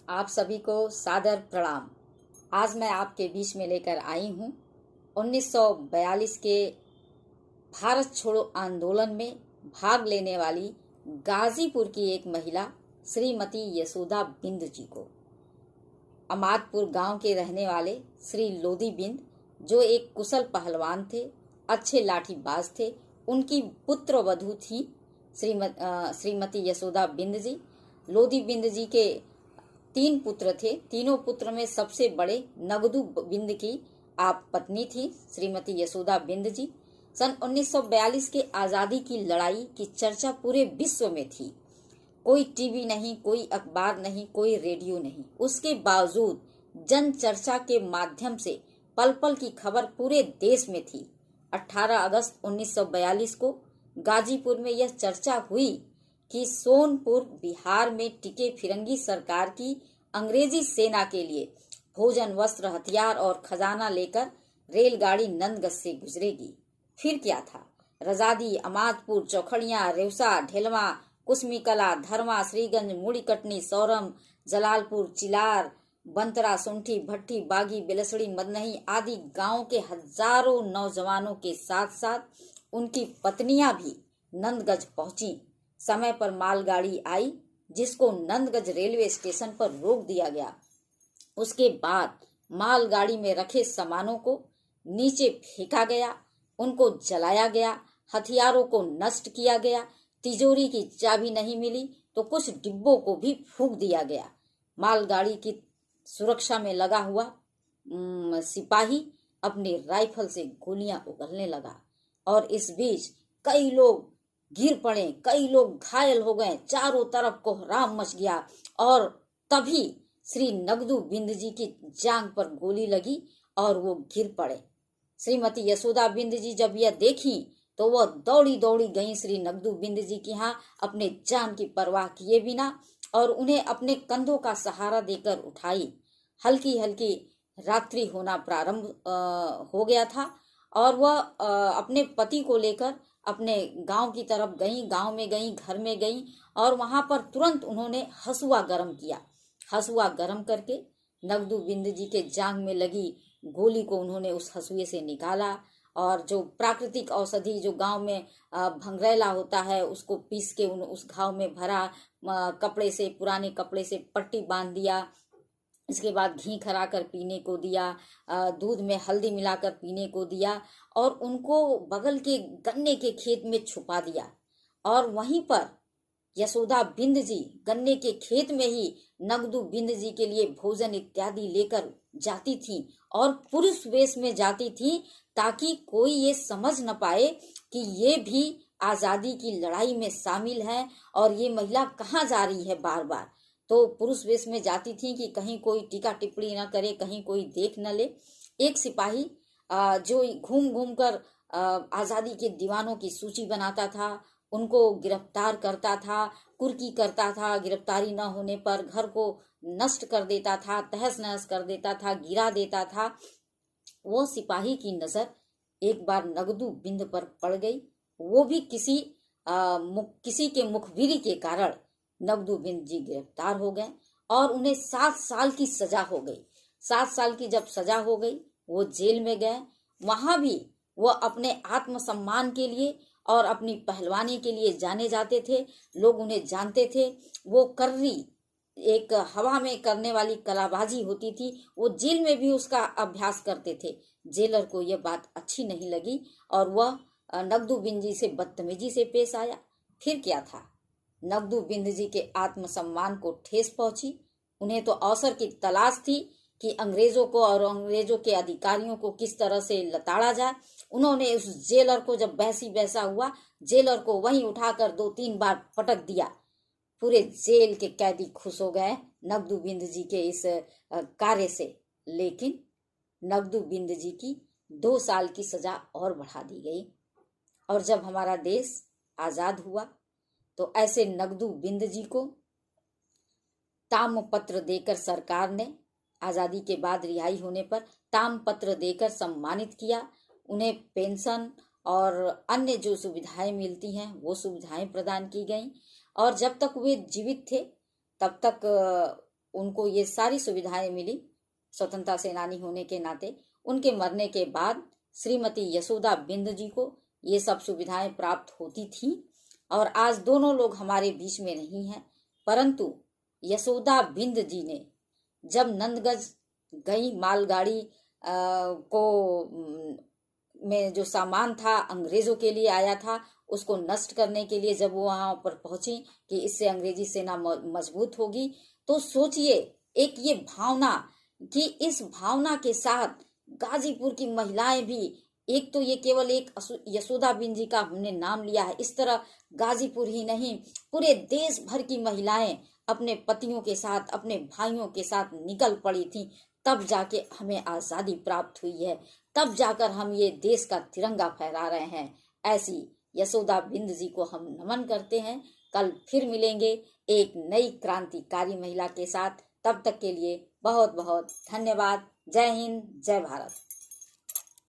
आप सभी को सादर प्रणाम। आज मैं आपके बीच में लेकर आई हूँ 1942 के भारत छोड़ो आंदोलन में भाग लेने वाली गाजीपुर की एक महिला श्रीमती यशोदा बिंद जी को। अमादपुर गांव के रहने वाले श्री लोदी बिंद, जो एक कुशल पहलवान थे, अच्छे लाठीबाज थे, उनकी पुत्र वधू थी श्रीमती यशोदा बिंद जी। लोदी बिंद जी के 3 पुत्र थे। तीनों पुत्र में सबसे बड़े नगदू बिंद की आप पत्नी थी श्रीमती यशोदा बिंद जी। सन 1942 के आज़ादी की लड़ाई की चर्चा पूरे विश्व में थी। कोई टीवी नहीं, कोई अखबार नहीं, कोई रेडियो नहीं। उसके बावजूद जन चर्चा के माध्यम से पल पल की खबर पूरे देश में थी। 18 अगस्त 1942 को गाजीपुर में यह चर्चा हुई कि सोनपुर बिहार में टिके फिरंगी सरकार की अंग्रेजी सेना के लिए भोजन, वस्त्र, हथियार और खजाना लेकर रेलगाड़ी नंदगंज से गुजरेगी। फिर क्या था? रजादी, अमादपुर, चौखड़िया, रेवसा, ढेलवा, कुसमीकला, धरमा, श्रीगंज, मुड़ीकटनी, सौरम, जलालपुर, चिलार, बंतरा, सुंठी, भट्टी, बागी, बेलसड़ी, मदनही आदि गांवों के हजारों नौजवानों के साथ साथ उनकी पत्नियां भी नंदगंज पहुंची। समय पर मालगाड़ी आई, जिसको नंदगंज रेलवे स्टेशन पर रोक दिया गया। उसके बाद मालगाड़ी में रखे सामानों को नीचे फेंका गया, उनको जलाया गया, हथियारों को नष्ट किया गया। तिजोरी की चाबी नहीं मिली तो कुछ डिब्बों को भी फूंक दिया गया। मालगाड़ी की सुरक्षा में लगा हुआ सिपाही अपनी राइफल से गोलियां उगलने लगा और इस बीच कई लोग गिर पड़े, कई लोग घायल हो गए। चारों तरफ कोहराम मच गया और तभी श्री नगदू बिंद जी की जांघ पर गोली लगी और वो गिर पड़े। श्रीमती यशोदा बिंद जी जब यह देखी तो वह दौड़ी दौड़ी गई श्री नगदू बिंद जी के यहाँ अपने जान की परवाह किए बिना और उन्हें अपने कंधों का सहारा देकर उठाई। हल्की हल्की रात्रि होना प्रारंभ हो गया था और वह अपने पति को लेकर अपने गांव की तरफ गई। गांव में गई, घर में गई और वहां पर तुरंत उन्होंने हसुआ गर्म किया। हसुआ गर्म करके नगदू बिंद जी के जांघ में लगी गोली को उन्होंने उस हसुए से निकाला और जो प्राकृतिक औषधि जो गांव में भंगरेला होता है उसको पीस के उस घाव में भरा, कपड़े से, पुराने कपड़े से पट्टी बांध दिया। इसके बाद घी खरा कर पीने को दिया, दूध में हल्दी मिलाकर पीने को दिया और उनको बगल के गन्ने के खेत में छुपा दिया। और वहीं पर यशोदा बिंद जी गन्ने के खेत में ही नगदू बिंद जी के लिए भोजन इत्यादि लेकर जाती थी और पुरुष वेश में जाती थी ताकि कोई ये समझ न पाए कि ये भी आजादी की लड़ाई में शामिल है और ये महिला कहाँ जा रही है बार बार। तो पुरुष वेश में जाती थी कि कहीं कोई टीका टिप्पणी न करे, कहीं कोई देख न ले। एक सिपाही जो घूम घूम कर आजादी के दीवानों की सूची बनाता था, उनको गिरफ्तार करता था, कुर्की करता था। गिरफ्तारी न होने पर घर को नष्ट कर देता था, तहस नहस कर देता था, गिरा देता था। वो सिपाही की नजर एक बार नगदू बिंद पर पड़ गई। वो भी किसी के मुखबिरी के कारण नगदू बिंद जी गिरफ्तार हो गए और उन्हें 7 साल की सजा हो गई। 7 साल की जब सजा हो गई वो जेल में गए। वहां भी वो अपने आत्मसम्मान के लिए और अपनी पहलवानी के लिए जाने जाते थे। लोग उन्हें जानते थे। वो कर्री, एक हवा में करने वाली कलाबाजी होती थी, वो जेल में भी उसका अभ्यास करते थे। जेलर को यह बात अच्छी नहीं लगी और वह नगदू बिंद जी से बदतमीजी से पेश आया। फिर क्या था? नगदू बिंद जी के आत्मसम्मान को ठेस पहुंची। उन्हें तो अवसर की तलाश थी कि अंग्रेजों को और अंग्रेजों के अधिकारियों को किस तरह से लताड़ा जाए। उन्होंने उस जेलर को, जब बहसी बहसा हुआ, जेलर को वहीं उठाकर 2-3 बार पटक दिया। पूरे जेल के कैदी खुश हो गए नगदू बिंद जी के इस कार्य से। लेकिन नगदू बिंद जी की 2 साल की सजा और बढ़ा दी गई और जब हमारा देश आजाद हुआ तो ऐसे नगदू बिंद जी को ताम पत्र देकर सरकार ने आजादी के बाद रिहाई होने पर ताम पत्र देकर सम्मानित किया। उन्हें पेंशन और अन्य जो सुविधाएं मिलती हैं वो सुविधाएं प्रदान की गईं और जब तक वे जीवित थे तब तक उनको ये सारी सुविधाएं मिली स्वतंत्रता सेनानी होने के नाते। उनके मरने के बाद श्रीमती यशोदा बिंद जी को ये सब सुविधाएं प्राप्त होती थी और आज दोनों लोग हमारे बीच में नहीं हैं, परंतु यशोदा बिंद जी ने जब नंदगंज गई मालगाड़ी को में जो सामान था अंग्रेजों के लिए आया था, उसको नष्ट करने के लिए जब वो वहां पर पहुंची कि इससे अंग्रेजी सेना मजबूत होगी, तो सोचिए एक ये भावना कि इस भावना के साथ गाजीपुर की महिलाएं भी, एक तो ये केवल एक यशोदा बिंद जी का हमने नाम लिया है, इस तरह गाजीपुर ही नहीं पूरे देश भर की महिलाएं अपने पतियों के साथ अपने भाइयों के साथ निकल पड़ी थी। तब जाके हमें आजादी प्राप्त हुई है, तब जाकर हम ये देश का तिरंगा फहरा रहे हैं। ऐसी यशोदा बिंद जी को हम नमन करते हैं। कल फिर मिलेंगे एक नई क्रांतिकारी महिला के साथ। तब तक के लिए बहुत बहुत धन्यवाद। जय हिंद, जय भारत।